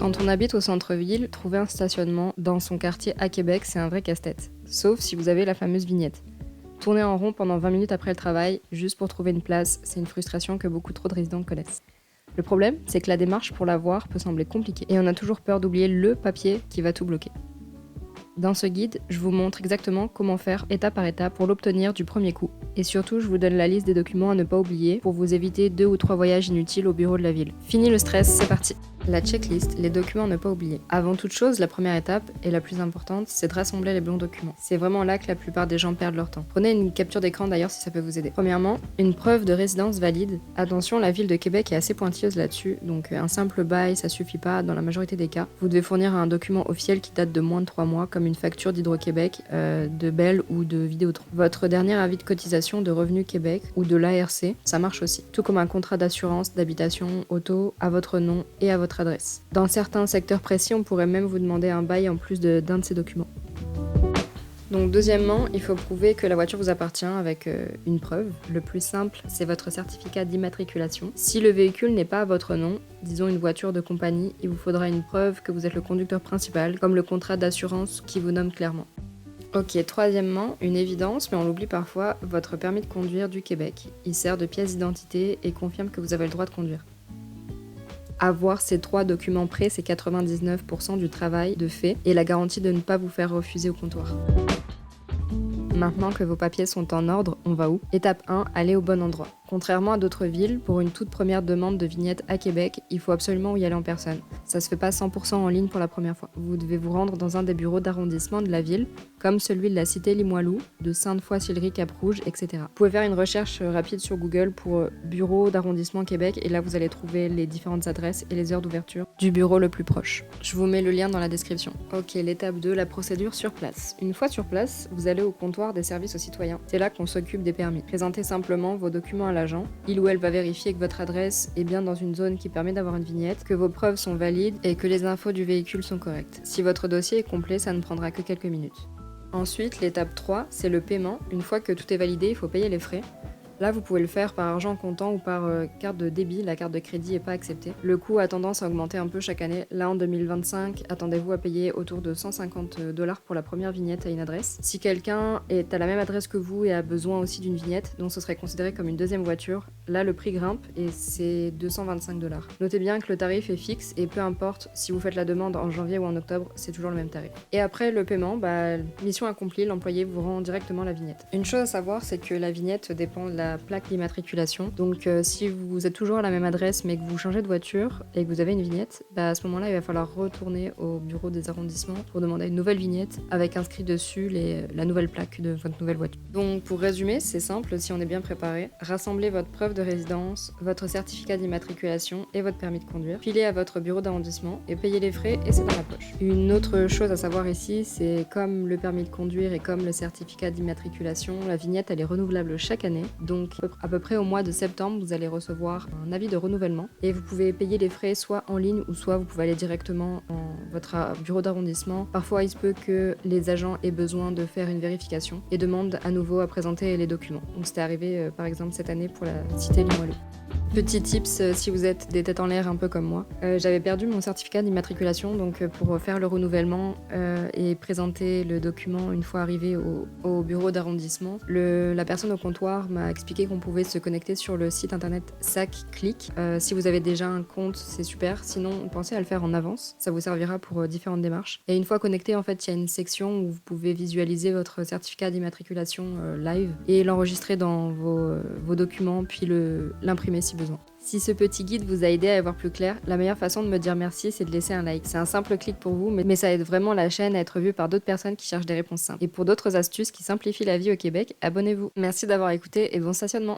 Quand on habite au centre-ville, trouver un stationnement dans son quartier à Québec, c'est un vrai casse-tête. Sauf si vous avez la fameuse vignette. Tourner en rond pendant 20 minutes après le travail, juste pour trouver une place, c'est une frustration que beaucoup trop de résidents connaissent. Le problème, c'est que la démarche pour l'avoir peut sembler compliquée et on a toujours peur d'oublier le papier qui va tout bloquer. Dans ce guide, je vous montre exactement comment faire étape par étape pour l'obtenir du premier coup. Et surtout, je vous donne la liste des documents à ne pas oublier pour vous éviter 2 ou 3 voyages inutiles au bureau de la ville. Fini le stress, c'est parti! La checklist, les documents à ne pas oublier. Avant toute chose, la première étape, et la plus importante, c'est de rassembler les bons documents. C'est vraiment là que la plupart des gens perdent leur temps. Prenez une capture d'écran d'ailleurs si ça peut vous aider. Premièrement, une preuve de résidence valide. Attention, la ville de Québec est assez pointilleuse là-dessus, donc un simple bail, ça suffit pas dans la majorité des cas. Vous devez fournir un document officiel qui date de moins de 3 mois, comme une facture d'Hydro-Québec, de Bell ou de Vidéotron. Votre dernier avis de cotisation de Revenu Québec ou de l'ARC, ça marche aussi. Tout comme un contrat d'assurance, d'habitation, auto, à votre nom et à votre adresse. Dans certains secteurs précis, on pourrait même vous demander un bail en plus d'un de ces documents. Donc deuxièmement, il faut prouver que la voiture vous appartient avec une preuve. Le plus simple, c'est votre certificat d'immatriculation. Si le véhicule n'est pas à votre nom, disons une voiture de compagnie, il vous faudra une preuve que vous êtes le conducteur principal, comme le contrat d'assurance qui vous nomme clairement. Ok, troisièmement, une évidence, mais on l'oublie parfois, votre permis de conduire du Québec. Il sert de pièce d'identité et confirme que vous avez le droit de conduire. Avoir ces 3 documents prêts, c'est 99% du travail de fait et la garantie de ne pas vous faire refuser au comptoir. Maintenant que vos papiers sont en ordre, on va où? Étape 1, aller au bon endroit. Contrairement à d'autres villes, pour une toute première demande de vignette à Québec, il faut absolument y aller en personne. Ça se fait pas 100% en ligne pour la première fois. Vous devez vous rendre dans un des bureaux d'arrondissement de la ville, comme celui de la cité Limoilou, de Sainte-Foy-Sillery, Cap-Rouge, etc. Vous pouvez faire une recherche rapide sur Google pour bureau d'arrondissement Québec et là vous allez trouver les différentes adresses et les heures d'ouverture du bureau le plus proche. Je vous mets le lien dans la description. Ok, l'étape 2, la procédure sur place. Une fois sur place, vous allez au comptoir des services aux citoyens. C'est là qu'on s'occupe des permis. Présentez simplement vos documents à l'agent. Il ou elle va vérifier que votre adresse est bien dans une zone qui permet d'avoir une vignette, que vos preuves sont valides et que les infos du véhicule sont correctes. Si votre dossier est complet, ça ne prendra que quelques minutes. Ensuite, l'étape 3, c'est le paiement. Une fois que tout est validé, il faut payer les frais. Là, vous pouvez le faire par argent comptant ou par carte de débit. La carte de crédit n'est pas acceptée. Le coût a tendance à augmenter un peu chaque année. Là, en 2025, attendez-vous à payer autour de 150 $ pour la première vignette à une adresse. Si quelqu'un est à la même adresse que vous et a besoin aussi d'une vignette, dont ce serait considéré comme une deuxième voiture, là, le prix grimpe et c'est 225 $. Notez bien que le tarif est fixe et peu importe si vous faites la demande en janvier ou en octobre, c'est toujours le même tarif. Et après le paiement, mission accomplie, l'employé vous rend directement la vignette. Une chose à savoir, c'est que la vignette dépend de la plaque d'immatriculation. Donc si vous êtes toujours à la même adresse mais que vous changez de voiture et que vous avez une vignette, à ce moment-là il va falloir retourner au bureau des arrondissements pour demander une nouvelle vignette avec inscrit dessus la nouvelle plaque de votre nouvelle voiture. Donc pour résumer, c'est simple si on est bien préparé. Rassemblez votre preuve de résidence, votre certificat d'immatriculation et votre permis de conduire. Filez à votre bureau d'arrondissement et payez les frais et c'est dans la poche. Une autre chose à savoir ici, c'est comme le permis de conduire et comme le certificat d'immatriculation, la vignette elle est renouvelable chaque année. Donc à peu près au mois de septembre, vous allez recevoir un avis de renouvellement et vous pouvez payer les frais soit en ligne ou soit vous pouvez aller directement dans votre bureau d'arrondissement. Parfois, il se peut que les agents aient besoin de faire une vérification et demandent à nouveau à présenter les documents. Donc c'était arrivé par exemple cette année pour la cité Limoilou. Petit tips si vous êtes des têtes en l'air un peu comme moi. J'avais perdu mon certificat d'immatriculation donc pour faire le renouvellement et présenter le document une fois arrivé au bureau d'arrondissement, la personne au comptoir m'a expliqué qu'on pouvait se connecter sur le site internet SAC-Clic. Si vous avez déjà un compte, c'est super. Sinon, pensez à le faire en avance. Ça vous servira pour différentes démarches. Et une fois connecté, en fait, il y a une section où vous pouvez visualiser votre certificat d'immatriculation live et l'enregistrer dans vos documents puis l'imprimer si besoin. Si ce petit guide vous a aidé à y voir plus clair, la meilleure façon de me dire merci, c'est de laisser un like. C'est un simple clic pour vous, mais ça aide vraiment la chaîne à être vue par d'autres personnes qui cherchent des réponses simples. Et pour d'autres astuces qui simplifient la vie au Québec, abonnez-vous. Merci d'avoir écouté et bon stationnement.